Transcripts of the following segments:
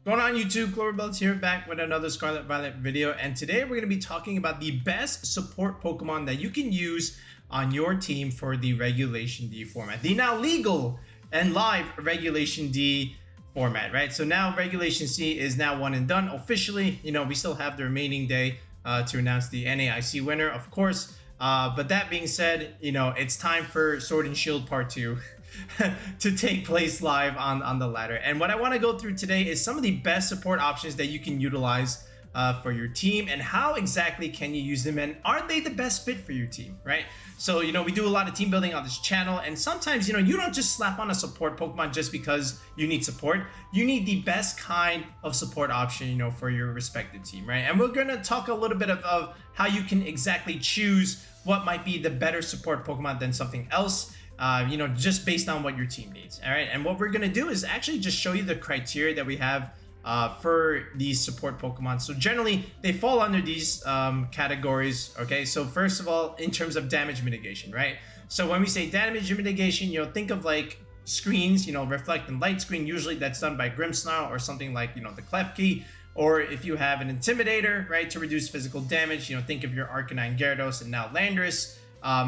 Going on YouTube, Cloverbelts here, back with another Scarlet Violet video, and today we're going to be talking about the best support Pokemon that you can use on your team for the Regulation D format. The now legal and live Regulation D format, right? So now Regulation C is now one and done officially. You know, we still have the remaining day to announce the NAIC winner, of course. But that being said, you know, it's time for Sword and Shield Part 2 to take place live on the ladder. And what I want to go through today is some of the best support options that you can utilize for your team, and how exactly can you use them, and are they the best fit for your team, right? So, you know, we do a lot of team building on this channel, and sometimes, you know, you don't just slap on a support Pokemon just because you need support. You need the best kind of support option, you know, for your respective team, right? And we're going to talk a little bit of how you can exactly choose what might be the better support Pokemon than something else. You know, just based on what your team needs. All right, and what we're gonna do is actually just show you the criteria that we have for these support Pokemon. So generally, they fall under these categories. Okay, so first of all, in terms of damage mitigation, right? So when we say damage mitigation, you know, think of like screens, you know, reflect and light screen. Usually that's done by Grimmsnarl or something like, you know, the Klefki. Or if you have an Intimidator, right, to reduce physical damage, you know, think of your Arcanine, Gyarados, and now Landorus.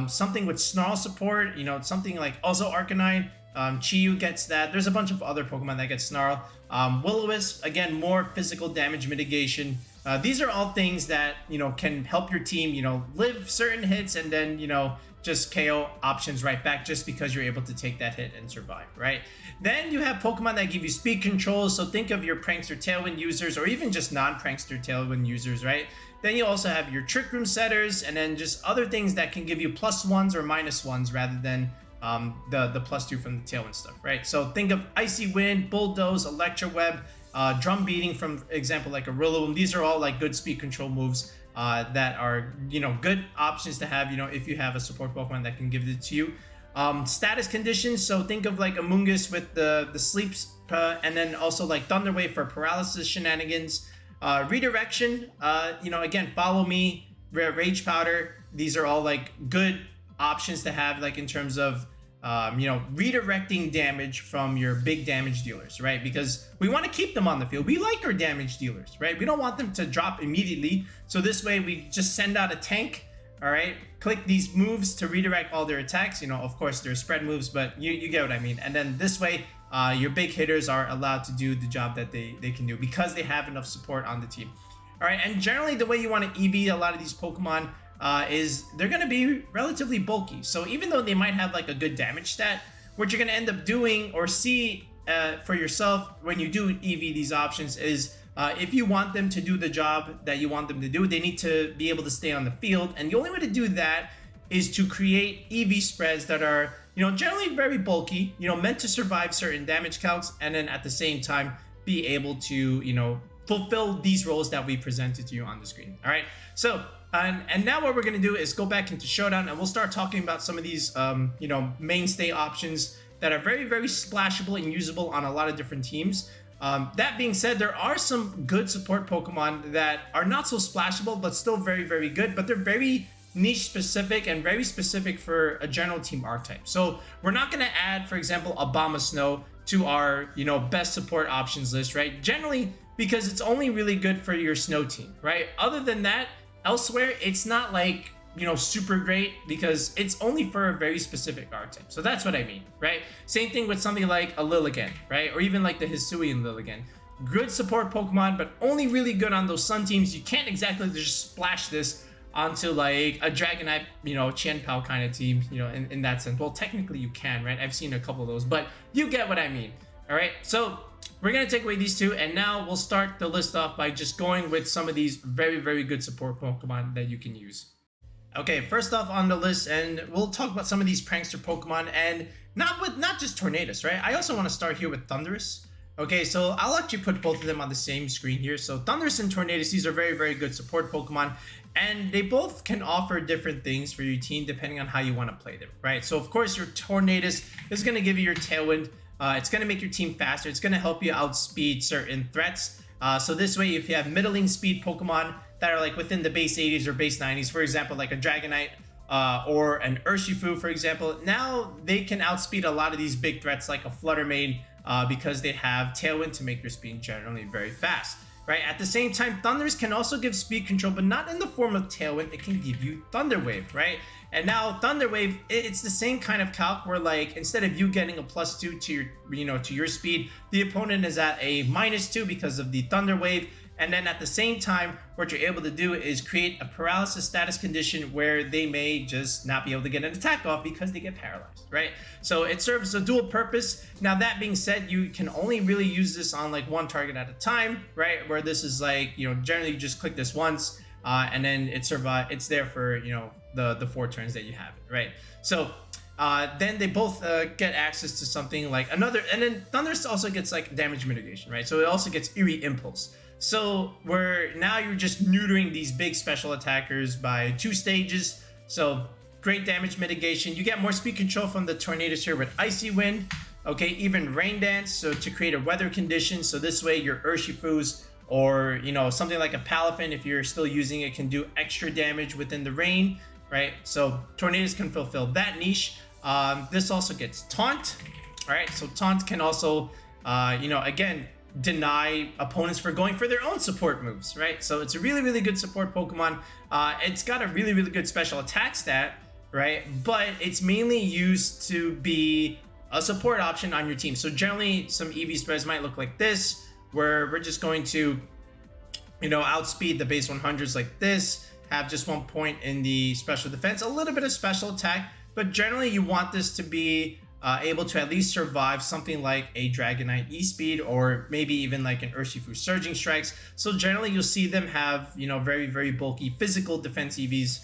Something with Snarl support, you know, something like also Arcanine, Chiyu gets that. There's a bunch of other Pokemon that get Snarl. Will-O-Wisp, again, more physical damage mitigation. These are all things that, you know, can help your team, you know, live certain hits and then, you know, just KO options right back just because you're able to take that hit and survive, right? Then you have Pokemon that give you speed control. So think of your Prankster Tailwind users, or even just non-Prankster Tailwind users, right? Then you also have your Trick Room setters, and then just other things that can give you +1s or -1s rather than the +2 from the Tailwind stuff, right? So think of Icy Wind, Bulldoze, Electro Web, Drum Beating, from example, like a Rillaboom. These are all like good speed control moves that are, you know, good options to have, you know, if you have a support Pokemon that can give it to you. Status conditions, so think of like Amoongus with the sleeps, and then also like Thunder Wave for paralysis shenanigans. Redirection, you know, again, Follow Me, Rage Powder. These are all like good options to have, like in terms of you know, redirecting damage from your big damage dealers, right? Because we want to keep them on the field. We like our damage dealers, right? We don't want them to drop immediately. So this way we just send out a tank. All right, click these moves to redirect all their attacks. You know, of course, they're spread moves, but you get what I mean. And then this way, your big hitters are allowed to do the job that they can do because they have enough support on the team. All right, and generally the way you want to EV a lot of these Pokemon is they're going to be relatively bulky. So even though they might have like a good damage stat, what you're going to end up doing or see for yourself when you do EV these options is if you want them to do the job that you want them to do, they need to be able to stay on the field. And the only way to do that is to create EV spreads that are, you know, generally very bulky, you know, meant to survive certain damage counts, and then at the same time be able to, you know, fulfill these roles that we presented to you on the screen. All right, so and now what we're going to do is go back into Showdown, and we'll start talking about some of these you know, mainstay options that are very, very splashable and usable on a lot of different teams. That being said, there are some good support Pokemon that are not so splashable, but still very, very good. But they're very niche specific and very specific for a general team archetype. So we're not going to add, for example, Abomasnow to our, you know, best support options list, right? Generally, because it's only really good for your snow team, right? Other than that, elsewhere, it's not like, you know, super great because it's only for a very specific archetype. So that's what I mean, right? Same thing with something like a Lilligant, right? Or even like the Hisuian Lilligant. Good support Pokemon, but only really good on those sun teams. You can't exactly just splash this onto like a Dragonite, you know, Chien-Pao kind of team, you know, in that sense. Well, technically you can, right? I've seen a couple of those, but you get what I mean. All right, so we're going to take away these two, and now we'll start the list off by just going with some of these very, very good support Pokemon that you can use. Okay, first off on the list, and we'll talk about some of these Prankster Pokemon, and not just Tornadus, right? I also want to start here with Thundurus. Okay, so I'll actually put both of them on the same screen here. So Thundurus and Tornadus, these are very, very good support Pokemon, and they both can offer different things for your team depending on how you want to play them, right? So of course, your Tornadus is going to give you your Tailwind. It's going to make your team faster. It's going to help you outspeed certain threats. So this way, if you have middling speed Pokemon that are like within the base 80s or base 90s, for example, like a Dragonite or an Urshifu, for example, now they can outspeed a lot of these big threats like a Fluttermane, because they have Tailwind to make your speed generally very fast. Right, at the same time, Thundurus can also give speed control, but not in the form of Tailwind. It can give you Thunder Wave, right? And now Thunder Wave, it's the same kind of calc where, like, instead of you getting a +2 to your, to your speed, the opponent is at a -2 because of the Thunder Wave. And then at the same time, what you're able to do is create a paralysis status condition where they may just not be able to get an attack off because they get paralyzed, right? So it serves a dual purpose. Now, that being said, you can only really use this on like one target at a time, right? Where this is like, generally you just click this once and then it's there for, the 4 turns that you have it, right? So then they both get access to something like another, and then Thundurus also gets like damage mitigation, right? So it also gets Eerie Impulse. So where now you're just neutering these big special attackers by 2 stages. So great damage mitigation. You get more speed control from the Tornadus here with Icy Wind. Okay, even Rain Dance, so to create a weather condition. So this way your Urshifus or something like a Palafin, if you're still using it, can do extra damage within the rain, right? So Tornadus can fulfill that niche. This also gets Taunt. All right, so Taunt can also again, deny opponents for going for their own support moves, right? So it's a really, really good support Pokemon. It's got a really, really good special attack stat, right? But it's mainly used to be a support option on your team. So generally, some EV spreads might look like this, where we're just going to, outspeed the base 100s like this, have just 1 point in the special defense, a little bit of special attack, but generally you want this to be able to at least survive something like a Dragonite E-Speed or maybe even like an Urshifu Surging Strikes. So generally you'll see them have, very, very bulky physical defense EVs,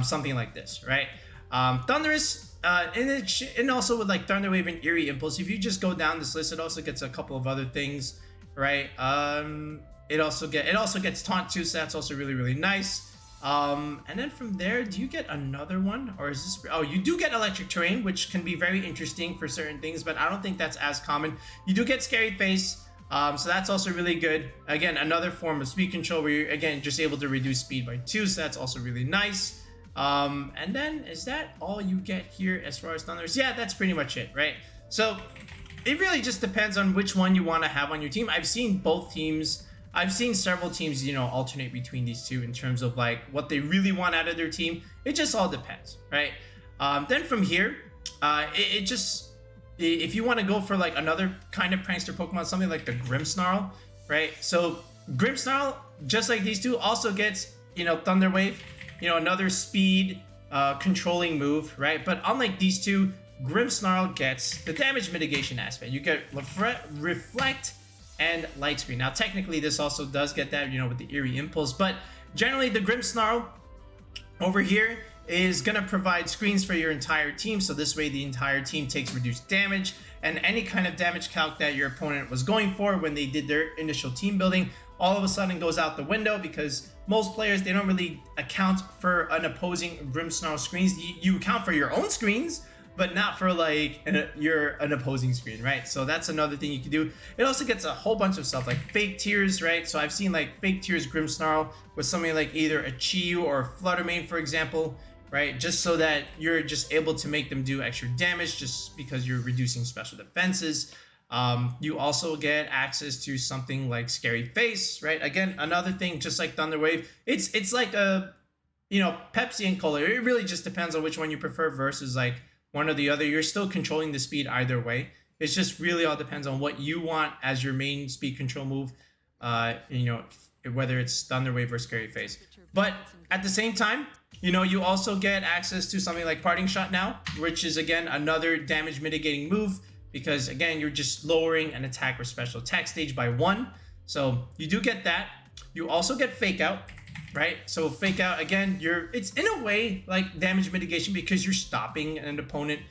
something like this, right? Thundurus, and also with like Thunder Wave and Eerie Impulse, if you just go down this list, it also gets a couple of other things, right? It also gets Taunt too, so that's also really, really nice. And then from there, do you get another one, or is this? Oh, you do get Electric Terrain, which can be very interesting for certain things, but I don't think that's as common. You do get Scary Face, so that's also really good. Again, another form of speed control where you're again just able to reduce speed by 2, so that's also really nice. And then is that all you get here as far as Thundurus? Yeah, that's pretty much it, right? So it really just depends on which one you want to have on your team. I've seen several teams, alternate between these two in terms of like what they really want out of their team. It just all depends, right? Then from here, if you want to go for like another kind of prankster Pokemon, something like the Grimmsnarl, right? So Grimmsnarl, just like these two, also gets, Thunder Wave, another speed controlling move, right? But unlike these two, Grimmsnarl gets the damage mitigation aspect. You get Reflect and Light Screen. Now, technically, this also does get that, with the Eerie Impulse, but generally, the Grimmsnarl over here is going to provide screens for your entire team, so this way the entire team takes reduced damage, and any kind of damage calc that your opponent was going for when they did their initial team building all of a sudden goes out the window, because most players, they don't really account for an opposing Grimmsnarl screens. You account for your own screens, but not for like an opposing screen, right? So that's another thing you can do. It also gets a whole bunch of stuff like Fake Tears, right? So I've seen like Fake Tears Grimmsnarl with something like either a Chi-Yu or a Fluttermane, for example, right? Just so that you're just able to make them do extra damage just because you're reducing special defenses. You also get access to something like Scary Face, right? Again, another thing, just like Thunder Wave, it's like a, Pepsi and Cola. It really just depends on which one you prefer versus like one or the other. You're still controlling the speed either way. It's just really all depends on what you want as your main speed control move, whether it's Thunder Wave or Scary Face. But at the same time, you also get access to something like Parting Shot now, which is again another damage mitigating move, because again, you're just lowering an attack or special attack stage by 1. So you do get that. You also get Fake Out, right? So Fake Out, again, it's in a way like damage mitigation because you're stopping an opponent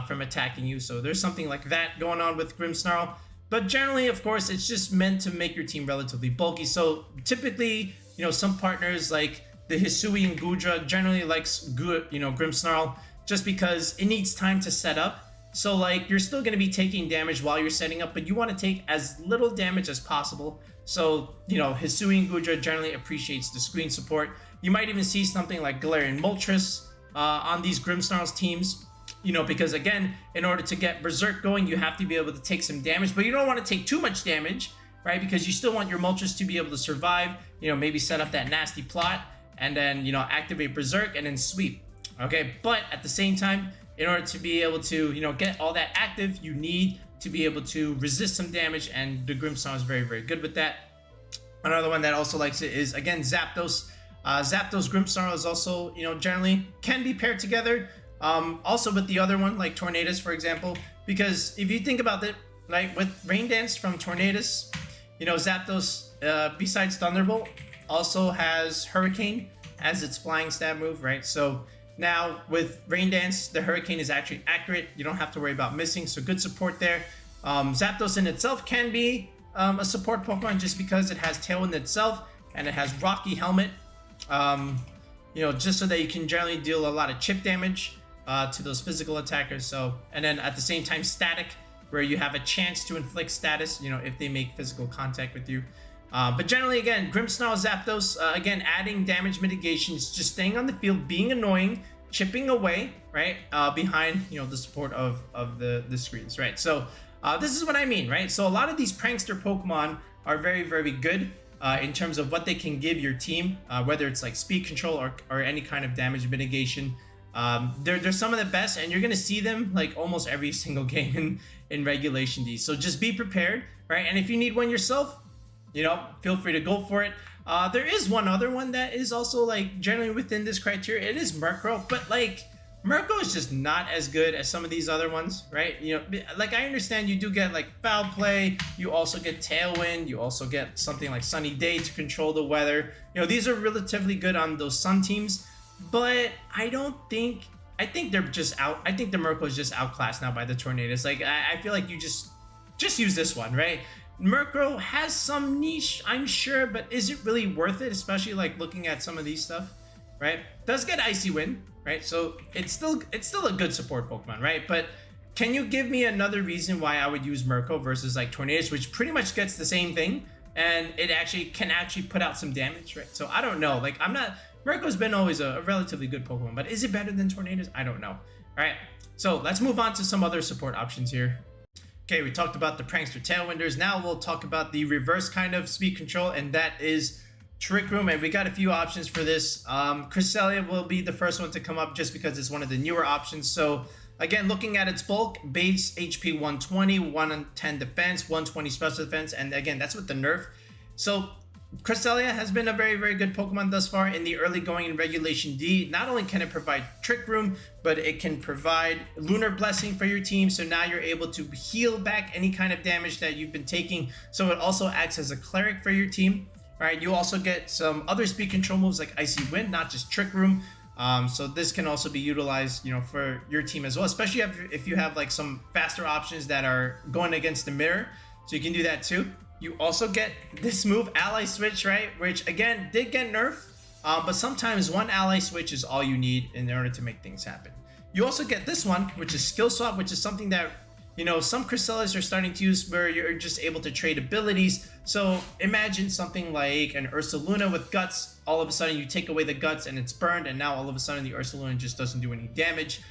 from attacking you. So there's something like that going on with Grimmsnarl. But generally, of course, it's just meant to make your team relatively bulky. So typically, some partners like the Hisui and Gudra generally likes Grimmsnarl just because it needs time to set up. So like you're still going to be taking damage while you're setting up, but you want to take as little damage as possible. So, Hisui and Gudra generally appreciates the screen support. You might even see something like Galarian Moltres on these Grimmsnarl's teams. You know, because again, in order to get Berserk going, you have to be able to take some damage, but you don't want to take too much damage, right? Because you still want your Moltres to be able to survive, you know, maybe set up that nasty plot, and then, you know, activate Berserk and then sweep, okay? But at the same time, in order to be able to, you know, get all that active, you need to be able to resist some damage, and the Grimmsnarl is very, very good with that. Another one that also likes it is, again, Zapdos. Zapdos Grimmsnarl is also, you know, generally can be paired together. Also with the other one, like Tornadus, for example, because if you think about it, like with Rain Dance from Tornadus, you know, Zapdos, besides Thunderbolt, also has Hurricane as its flying stab move, right? So now with Rain Dance, the Hurricane is actually accurate. You don't have to worry about missing, so good support there. Zapdos in itself can be a support Pokemon just because it has Tailwind itself and it has Rocky Helmet, you know, just so that you can generally deal a lot of chip damage to those physical attackers. So, and then at the same time, Static, where you have a chance to inflict status, you know, if they make physical contact with you. But generally, again, Grimmsnarl, Zapdos, again, adding damage mitigations, just staying on the field, being annoying, chipping away, right, behind, you know, the support of the screens, right? So this is what I mean, right? So a lot of these Prankster Pokemon are very, very good in terms of what they can give your team, whether it's like speed control or any kind of damage mitigation. They're some of the best, and you're gonna see them like almost every single game in Regulation D. So just be prepared, right? And if you need one yourself, you know, feel free to go for it. There is one other one that is also like generally within this criteria. It is Murkrow, but like Murkrow is just not as good as some of these other ones, right? You know, like I understand you do get like Foul Play, you also get Tailwind, you also get something like Sunny Day to control the weather. You know, these are relatively good on those Sun teams, but I think they're just out. I think the Murkrow is just outclassed now by the Tornadus. Like I feel like you just use this one, right? Murkrow has some niche, I'm sure, but is it really worth it? Especially like looking at some of these stuff, right? Does get Icy Wind, right? So it's still a good support Pokemon, right? But can you give me another reason why I would use Murkrow versus like Tornadus, which pretty much gets the same thing, and it can actually put out some damage, right? So I don't know. Like Murkrow's been always a relatively good Pokemon, but is it better than Tornadus? I don't know. All right, so let's move on to some other support options here. Okay, we talked about the Prankster Tailwinders. Now we'll talk about the reverse kind of speed control, and that is Trick Room. And we got a few options for this. Cresselia will be the first one to come up just because it's one of the newer options. So again, looking at its bulk, base HP 120, 110 defense, 120 special defense, and again, that's with the nerf. So Cresselia has been a very, very good Pokemon thus far in the early going in Regulation D. Not only can it provide Trick Room, but it can provide Lunar Blessing for your team. So now you're able to heal back any kind of damage that you've been taking. So it also acts as a Cleric for your team. All right, you also get some other speed control moves like Icy Wind, not just Trick Room. So this can also be utilized, you know, for your team as well, especially if you have like some faster options that are going against the mirror. So you can do that too. You also get this move, Ally Switch, right? Which again did get nerfed, but sometimes one Ally Switch is all you need in order to make things happen. You also get this one, which is Skill Swap, which is something that, you know, some Cresselias are starting to use where you're just able to trade abilities. So imagine something like an Ursaluna with Guts. All of a sudden you take away the Guts and it's burned, and now all of a sudden the Ursaluna just doesn't do any damage.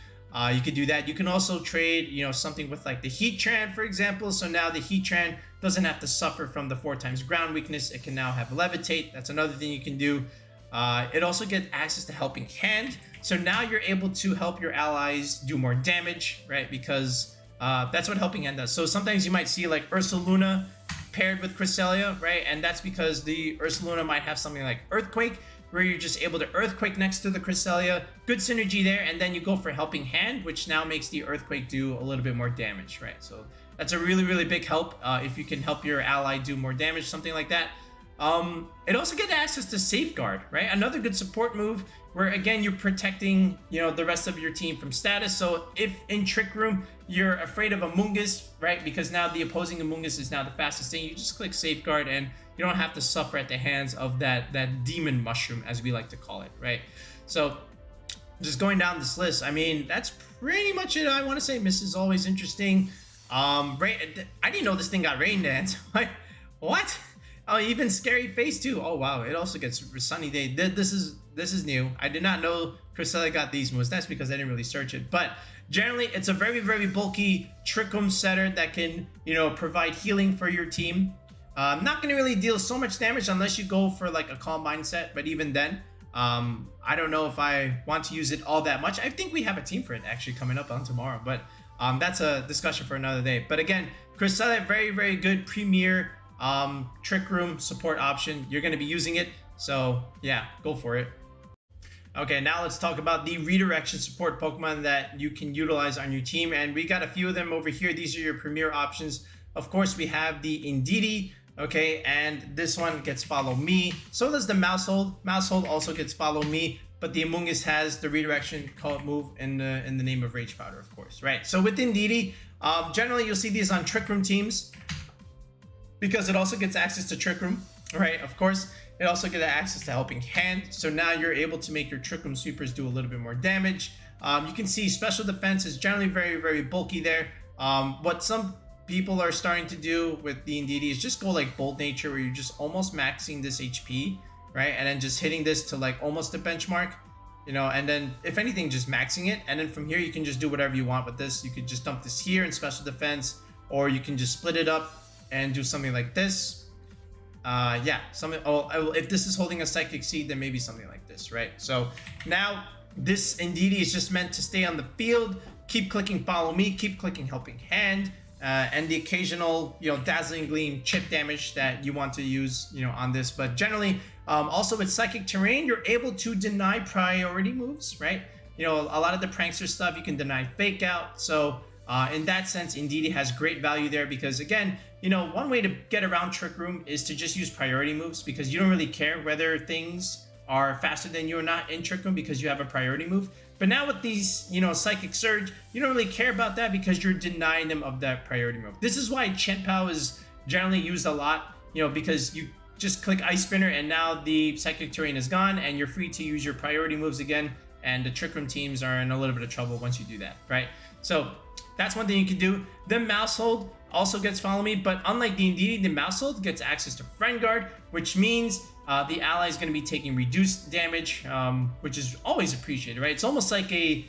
You could do that. You can also trade, you know, something with like the Heatran, for example. So now the Heatran doesn't have to suffer from the 4x ground weakness. It can now have Levitate. That's another thing you can do. It also gets access to Helping Hand. So now you're able to help your allies do more damage, right? Because that's what Helping Hand does. So sometimes you might see like Ursaluna paired with Cresselia, right? And that's because the Ursaluna might have something like Earthquake, where you're just able to Earthquake next to the Cresselia. Good synergy there, and then you go for Helping Hand, which now makes the Earthquake do a little bit more damage, right? So that's a really, really big help if you can help your ally do more damage, something like that. It also gets access to Safeguard, right? Another good support move where, again, you're protecting, you know, the rest of your team from status. So if in Trick Room, you're afraid of Amoongus, right? Because now the opposing Amoongus is now the fastest thing. You just click Safeguard and you don't have to suffer at the hands of that demon mushroom, as we like to call it, right? So just going down this list, I mean, that's pretty much it. I want to say Miss is always interesting. I didn't know this thing got Rain Dance. What? Oh, even Scary Face too. Oh wow, it also gets Sunny Day. This is new. I did not know Cresselia got these moves. That's because I didn't really search it. But generally it's a very, very bulky Trick Room setter that can, you know, provide healing for your team. Not going to really deal so much damage unless you go for like a Calm Mindset, but even then, I don't know if I want to use it all that much. I think we have a team for it actually coming up on tomorrow, but that's a discussion for another day. But again, Cresselia, very, very good premier Trick Room support option. You're going to be using it, so yeah, go for it. Okay, now let's talk about the redirection support Pokemon that you can utilize on your team, and we got a few of them over here. These are your premier options. Of course, we have the Indeedee. Okay, and this one gets Follow Me. So does the Maushold. Maushold also gets Follow Me, but the Amoongus has the redirection call move in the name of Rage Powder, of course, right? So with Indeedee, generally you'll see these on Trick Room teams because it also gets access to Trick Room, right? Of course, it also gets access to Helping Hand. So now you're able to make your Trick Room sweepers do a little bit more damage. You can see special defense is generally very, very bulky there. What some people are starting to do with the Indeedee is just go like Bold Nature, where you're just almost maxing this HP, right? And then just hitting this to like almost the benchmark, you know, and then if anything, just maxing it. And then from here, you can just do whatever you want with this. You could just dump this here in special defense, or you can just split it up and do something like this. Yeah, something. Oh, if this is holding a Psychic Seed, then maybe something like this, right? So now this Indeedee is just meant to stay on the field. Keep clicking Follow Me, keep clicking Helping Hand. And the occasional, you know, Dazzling Gleam chip damage that you want to use, you know, on this. But generally, also with Psychic Terrain, you're able to deny priority moves, right? You know, a lot of the Prankster stuff, you can deny Fake Out. So in that sense, Indeedee has great value there because, again, you know, one way to get around Trick Room is to just use priority moves because you don't really care whether things are faster than you or not in Trick Room because you have a priority move. But now with these, you know, Psychic Surge, you don't really care about that because you're denying them of that priority move. This is why Chien-Pao is generally used a lot, you know, because you just click Ice Spinner and now the Psychic Terrain is gone and you're free to use your priority moves again. And the Trick Room teams are in a little bit of trouble once you do that, right? So that's one thing you can do. The Maushold also gets Follow Me, but unlike the Indeedee, the Maushold gets access to Friend Guard, which means the ally is going to be taking reduced damage, which is always appreciated, right? It's almost like a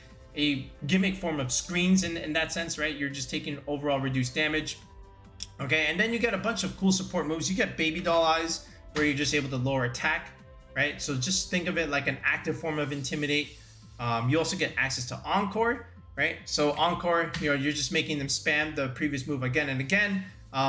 gimmick form of screens in that sense, right? You're just taking overall reduced damage. Okay, and then you get a bunch of cool support moves. You get Baby Doll Eyes, where you're just able to lower attack, right? So just think of it like an active form of Intimidate. You also get access to Encore, right? So Encore, you know, you're just making them spam the previous move again and again.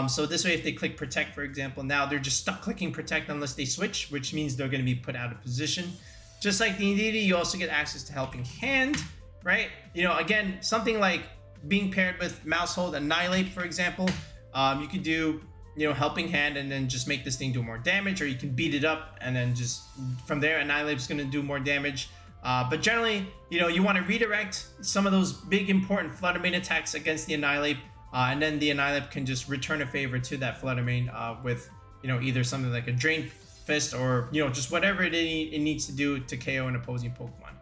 So this way, if they click Protect, for example, now they're just stuck clicking Protect unless they switch, which means they're going to be put out of position. Just like the Indeedee, you also get access to Helping Hand, right? You know, again, something like being paired with Maushold, Annihilate, for example. You could do, you know, Helping Hand and then just make this thing do more damage, or you can beat it up and then just from there, Annihilate is going to do more damage. But generally, you know, you want to redirect some of those big important Flutter Mane attacks against the Annihilate. And then the Annihilate can just return a favor to that Flutter Mane with, you know, either something like a Drain Fist or, you know, just whatever it needs to do to KO an opposing Pokemon,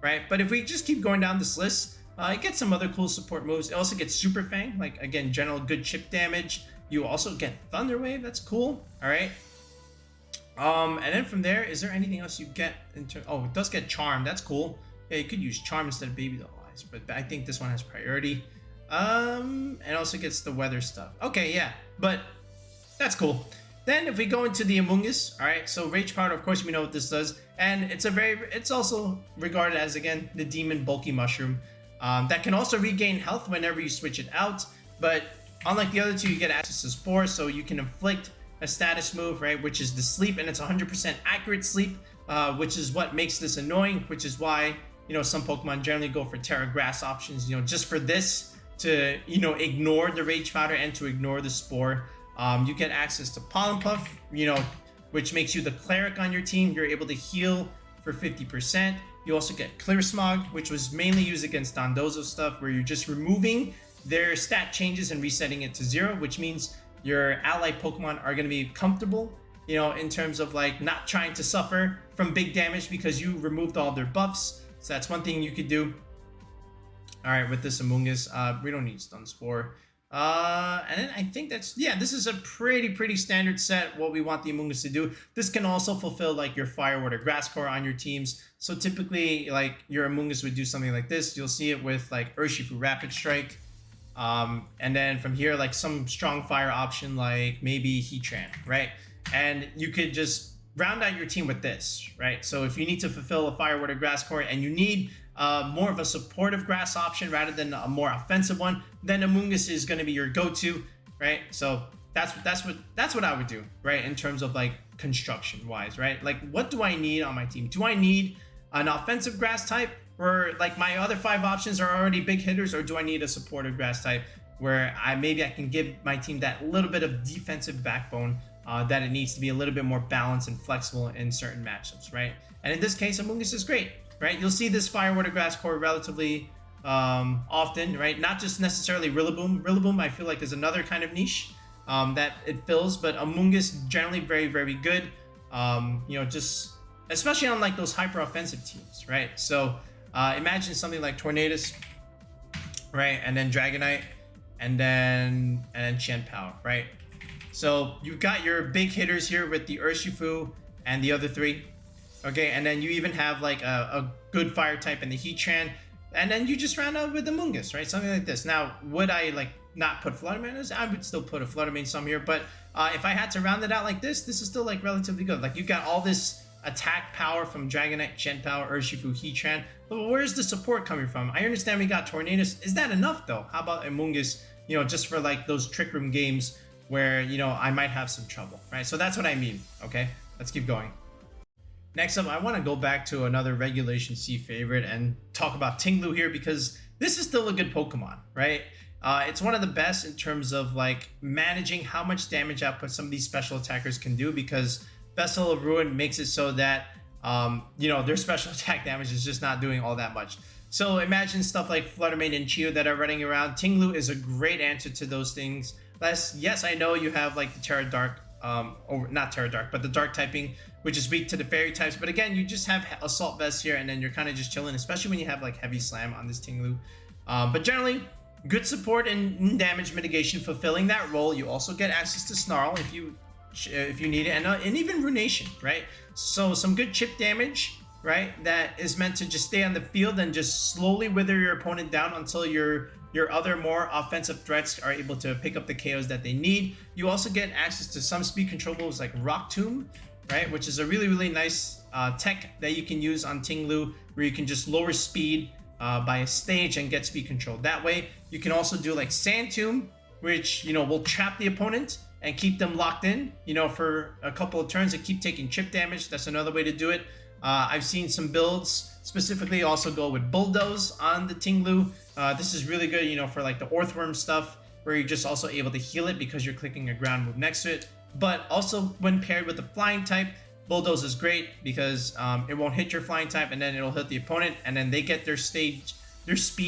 right? But if we just keep going down this list, it gets some other cool support moves. It also gets Super Fang, like, again, general good chip damage. You also get Thunder Wave, that's cool, all right? And then from there, is there anything else you get? Oh, it does get Charm, that's cool. Yeah, you could use Charm instead of Baby Doll Eyes, but I think this one has priority. And also gets the weather stuff. Okay, yeah, but that's cool. Then if we go into the Amoongus, all right, so Rage Powder, of course, we know what this does. And it's also regarded as, again, the Demon Bulky Mushroom that can also regain health whenever you switch it out. But unlike the other two, you get access to Spore, so you can inflict a status move, right, which is the Sleep, and it's 100% accurate Sleep, which is what makes this annoying, which is why, you know, some Pokemon generally go for Terra Grass options, you know, just for this, to, you know, ignore the Rage Powder and to ignore the Spore. You get access to Pollen Puff, you know, which makes you the Cleric on your team. You're able to heal for 50%. You also get Clear Smog, which was mainly used against Dondozo stuff, where you're just removing their stat changes and resetting it to 0, which means your ally Pokemon are going to be comfortable, you know, in terms of like not trying to suffer from big damage because you removed all their buffs. So that's one thing you could do. All right, with this Amoongus, we don't need Stun Spore. And then I think that's, yeah, this is a pretty standard set, what we want the Amoongus to do. This can also fulfill like your Fire, Water, Grass core on your teams. So typically like your Amoongus would do something like this. You'll see it with like Urshifu Rapid Strike. And then from here, like some strong fire option, like maybe Heatran, right? And you could just round out your team with this, right? So if you need to fulfill a Fire, Water, Grass core and you need more of a supportive grass option rather than a more offensive one, then Amoongus is going to be your go-to, right? So that's what I would do, right? In terms of like construction wise, right? Like what do I need on my team? Do I need an offensive grass type where like my other 5 options are already big hitters, or do I need a supportive grass type where maybe I can give my team that little bit of defensive backbone that it needs to be a little bit more balanced and flexible in certain matchups, right? And in this case, Amoongus is great, right? You'll see this Fire, Water, Grass core relatively often, right? Not just necessarily Rillaboom. Rillaboom, I feel like, is another kind of niche that it fills, but Amoongus generally very good. You know, just especially on like those hyper offensive teams, right? So imagine something like Tornadus, right? And then Dragonite, and then Chien-Pao, right? So you've got your big hitters here with the Urshifu and the other 3. Okay, and then you even have like a good fire type in the Heatran, and then you just round out with the Amoongus, right? Something like this. Now, would I like not put Flutter Mane? I would still put a Flutter Mane some here, but if I had to round it out like this is still like relatively good. Like you've got all this attack power from Dragonite, Chien-Pao, Urshifu, Heatran, but where's the support coming from? I understand we got Tornadus. Is that enough though? How about Amoongus, you know, just for like those Trick Room games where, you know, I might have some trouble, right? So that's what I mean, okay? Let's keep going. Next up, I want to go back to another Regulation C favorite and talk about Ting-Lu here, because this is still a good Pokemon, right? It's one of the best in terms of like managing how much damage output some of these special attackers can do, because Vessel of Ruin makes it so that you know, their special attack damage is just not doing all that much. So imagine stuff like Flutter Mane and Chio that are running around. Ting-Lu is a great answer to those things. Yes, I know you have like the Terra Dark, or not Terra Dark, but the Dark typing, which is weak to the fairy types. But again, you just have Assault Vest here, and then you're kind of just chilling, especially when you have like Heavy Slam on this Ting-Lu. But generally, good support and damage mitigation, fulfilling that role. You also get access to Snarl if you need it, and even Runation, right? So some good chip damage, right? That is meant to just stay on the field and just slowly wither your opponent down until your other more offensive threats are able to pick up the KOs that they need. You also get access to some speed control moves like Rock Tomb, right? Which is a really nice tech that you can use on Ting-Lu, where you can just lower speed by a stage and get speed control that way. You can also do like Sand Tomb, which, you know, will trap the opponent and keep them locked in, you know, for a couple of turns and keep taking chip damage. That's another way to do it. I've seen some builds specifically also go with Bulldoze on the Ting-Lu. This is really good, you know, for like the Earthworm stuff, where you're just also able to heal it because you're clicking a ground move next to it. But also when paired with the flying type, Bulldoze is great because it won't hit your flying type, and then it'll hit the opponent, and then they get their speed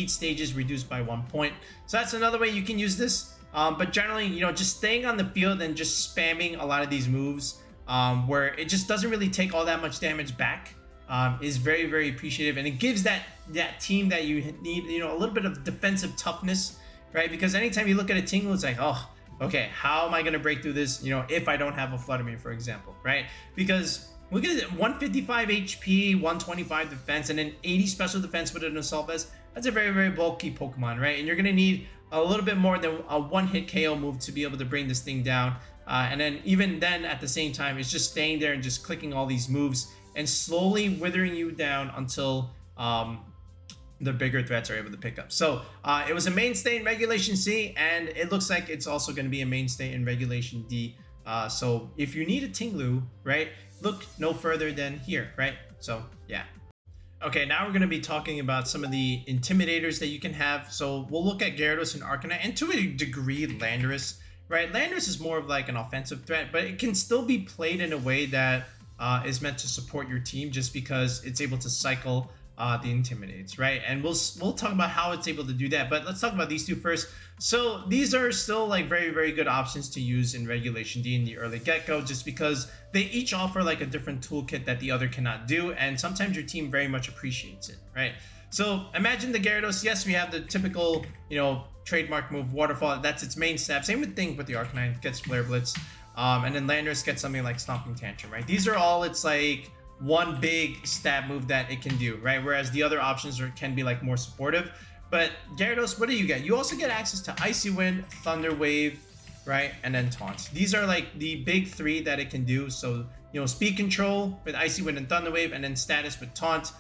stages reduced by 1 point. So that's another way you can use this. But generally, you know, just staying on the field and just spamming a lot of these moves where it just doesn't really take all that much damage back is very appreciative, and it gives that team that you need, you know, a little bit of defensive toughness, right? Because anytime you look at a Ting-Lu, it's like, oh, okay, how am I going to break through this, you know, if I don't have a Flutter Mane, for example, right? Because look at it, 155 HP, 125 defense, and then 80 special defense with an Assault Vest. That's a very bulky Pokemon, right? And you're going to need a little bit more than a one-hit KO move to be able to bring this thing down. And then even then, at the same time, it's just staying there and just clicking all these moves and slowly withering you down until the bigger threats are able to pick up. So it was a mainstay in Regulation C, and it looks like it's also going to be a mainstay in Regulation D. So if you need a Ting-Lu, right, look no further than here, right? So yeah. Okay, now we're going to be talking about some of the Intimidators that you can have. So we'll look at Gyarados and Arcanine, and to a degree Landorus, right? Landorus is more of like an offensive threat, but it can still be played in a way that is meant to support your team, just because it's able to cycle the Intimidates, right? And we'll talk about how it's able to do that, but let's talk about these two first. So these are still like very good options to use in Regulation D in the early get-go, just because they each offer like a different toolkit that the other cannot do, and sometimes your team very much appreciates it, right? So imagine the Gyarados. Yes, we have the typical, you know, trademark move, Waterfall. That's its main stab. Same with Thing with the Arcanine, it gets Flare Blitz. And then Landorus gets something like Stomping Tantrum, right? These are all its like one big stab move that it can do, right? Whereas the other options can be like more supportive. But Gyarados, what do you get? You also get access to Icy Wind, Thunder Wave, right? And then Taunt. These are like the big three that it can do. So, you know, Speed Control with Icy Wind and Thunder Wave, and then Status with Taunt.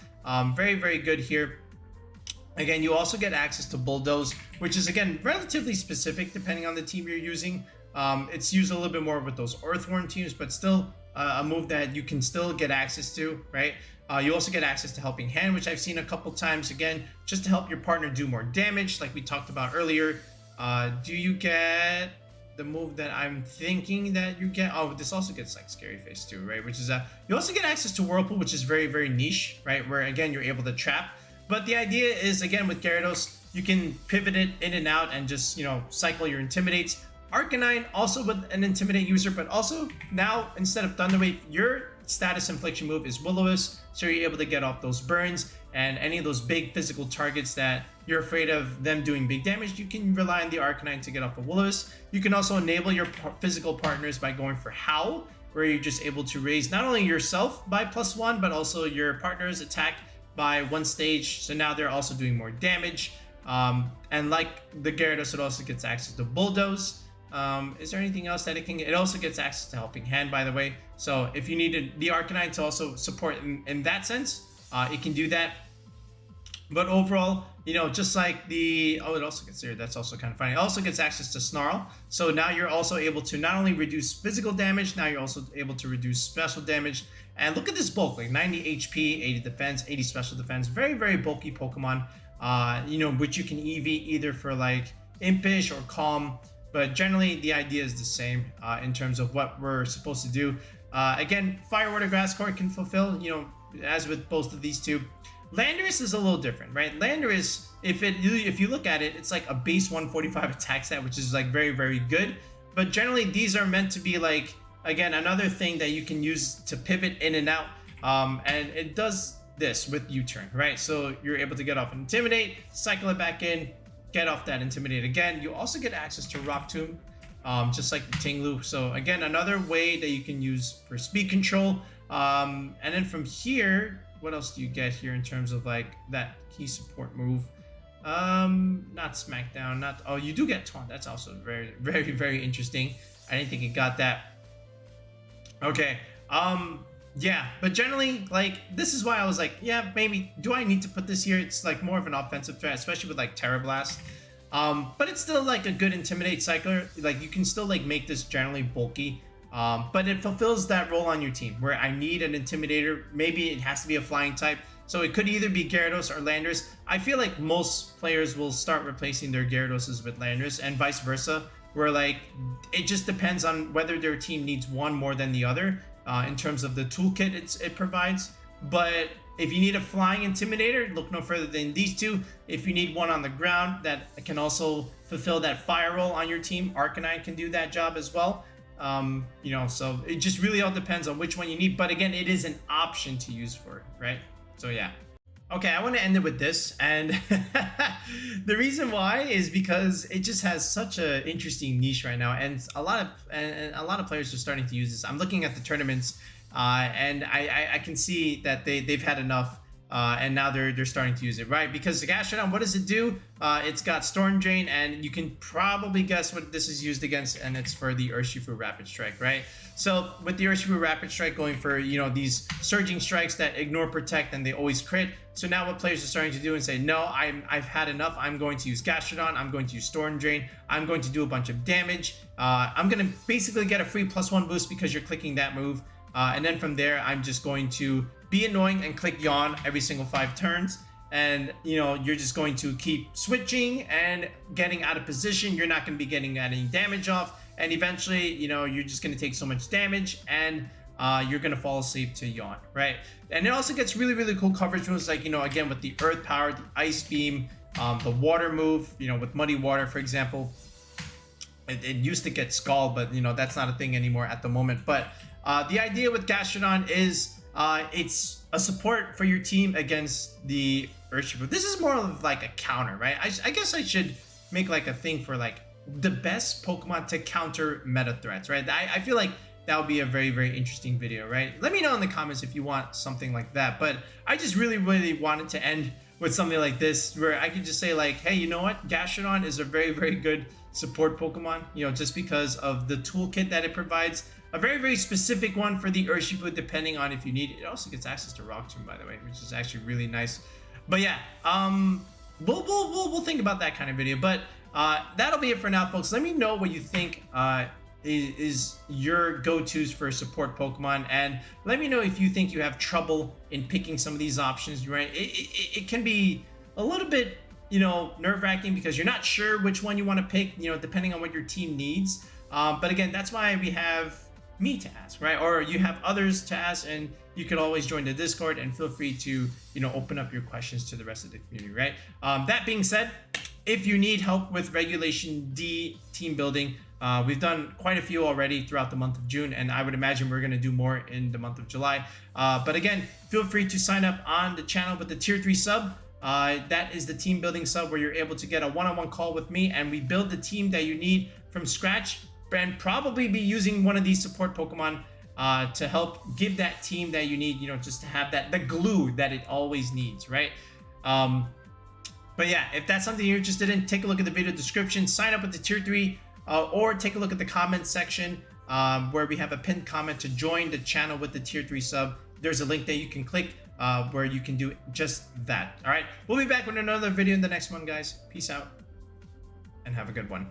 Very, very good here. Again, you also get access to Bulldoze, which is, again, relatively specific depending on the team you're using. It's used a little bit more with those Earthworm teams, but still a move that you can still get access to, right? You also get access to Helping Hand, which I've seen a couple times, again, just to help your partner do more damage, like we talked about earlier. Do you get the move that I'm thinking that you get? Oh, this also gets like Scary Face too, right? Which is you also get access to Whirlpool, which is very, very niche, right? Where again, you're able to trap. But the idea is, again, with Gyarados, you can pivot it in and out and just, you know, cycle your Intimidates. Arcanine also with an Intimidate user, but also now instead of Thunder Wave, your status infliction move is Will-O-Wisp, so you're able to get off those burns and any of those big physical targets that you're afraid of them doing big damage. You can rely on the Arcanine to get off of Will-O-Wisp. You can also enable your physical partners by going for Howl, where you're just able to raise not only yourself by +1, but also your partner's attack by 1 stage. So now they're also doing more damage. And like the Gyarados, it also gets access to Bulldoze. Is there anything else that it can get? It also gets access to Helping Hand, by the way. So if you needed the Arcanine to also support in that sense, it can do that. But overall, you know, just like the... Oh, it also gets there. That's also kind of funny. It also gets access to Snarl. So now you're also able to not only reduce physical damage, now you're also able to reduce special damage. And look at this bulk, like 90 HP, 80 defense, 80 special defense. Very, very bulky Pokemon, you know, which you can EV either for like Impish or Calm. But generally, the idea is the same in terms of what we're supposed to do. Again, Fire, Water, Grass Core can fulfill, you know, as with both of these two. Landorus is a little different, right? Landorus, if you look at it, it's like a base 145 attack stat, which is like very, very good. But generally, these are meant to be like, again, another thing that you can use to pivot in and out. And it does this with U-turn, right? So you're able to get off Intimidate, cycle it back in, get off that Intimidate again. You also get access to Rock Tomb, just like the Ting-Lu. So again, another way that you can use for speed control. And then from here, what else do you get here in terms of like that key support move? Not Smackdown, not... Oh, you do get Taunt. That's also very, very, very interesting. I didn't think it got that. Okay. Yeah, but generally, like, this is why I was like, yeah, maybe, do I need to put this here? It's like more of an offensive threat, especially with like Terra Blast. But it's still like a good Intimidate cycler. Like, you can still like make this generally bulky. But it fulfills that role on your team where I need an Intimidator. Maybe it has to be a flying type. So it could either be Gyarados or Landorus. I feel like most players will start replacing their Gyaradoses with Landorus and vice versa, where like it just depends on whether their team needs one more than the other in terms of the toolkit it provides. But if you need a flying Intimidator, look no further than these two. If you need one on the ground that can also fulfill that fire role on your team, Arcanine can do that job as well. You know, so it just really all depends on which one you need. But again, it is an option to use for it, right? So yeah. Okay, I want to end it with this, and the reason why is because it just has such an interesting niche right now, and a lot of players are starting to use this. I'm looking at the tournaments, and I can see that they've had enough, and now they're starting to use it, right? Because the Gastrodon, what does it do? It's got Storm Drain, and you can probably guess what this is used against, and it's for the Urshifu Rapid Strike, right? So with the Urshifu Rapid Strike going for, you know, these surging strikes that ignore protect and they always crit. So now what players are starting to do and say, no, I've had enough. I'm going to use Gastrodon. I'm going to use Storm Drain. I'm going to do a bunch of damage. I'm going to basically get a free +1 boost because you're clicking that move. And then from there, I'm just going to be annoying and click Yawn every single 5 turns. And, you know, you're just going to keep switching and getting out of position. You're not going to be getting any damage off. And eventually, you know, you're just going to take so much damage and you're going to fall asleep to Yawn, right? And it also gets really, really cool coverage moves like, you know, again, with the Earth Power, the Ice Beam, the Water move, you know, with Muddy Water, for example. It used to get Scald, but, you know, that's not a thing anymore at the moment. But the idea with Gastrodon is it's a support for your team against the Urshifu. This is more of like a counter, right? I guess I should make like a thing for like the best Pokemon to counter meta threats, right? I feel like that would be a very, very interesting video, right? Let me know in the comments if you want something like that. But I just really, really wanted to end with something like this where I could just say like, hey, you know what? Gastrodon is a very, very good support Pokemon, you know, just because of the toolkit that it provides. A very, very specific one for the Urshifu, depending on if you need it. It also gets access to Rock Tomb, by the way, which is actually really nice. But yeah, we'll think about that kind of video. But that'll be it for now, folks. Let me know what you think is your go-tos for support Pokemon, and let me know if you think you have trouble in picking some of these options, right? It can be a little bit, you know, nerve-wracking because you're not sure which one you want to pick, you know, depending on what your team needs. But again, that's why we have me to ask, right? Or you have others to ask, and you could always join the Discord and feel free to, you know, open up your questions to the rest of the community, right? That being said, if you need help with Regulation D team building, we've done quite a few already throughout the month of June, and I would imagine we're going to do more in the month of July. But again, feel free to sign up on the channel with the tier 3 sub. That is the team building sub where you're able to get a one-on-one call with me, and we build the team that you need from scratch, and probably be using one of these support Pokemon to help give that team that you need, you know, just to have that, the glue that it always needs, right? But yeah, if that's something you're interested in, take a look at the video description, sign up with the tier 3, or take a look at the comment section where we have a pinned comment to join the channel with the tier 3 sub. There's a link that you can click where you can do just that. All right, we'll be back with another video in the next one, guys. Peace out and have a good one.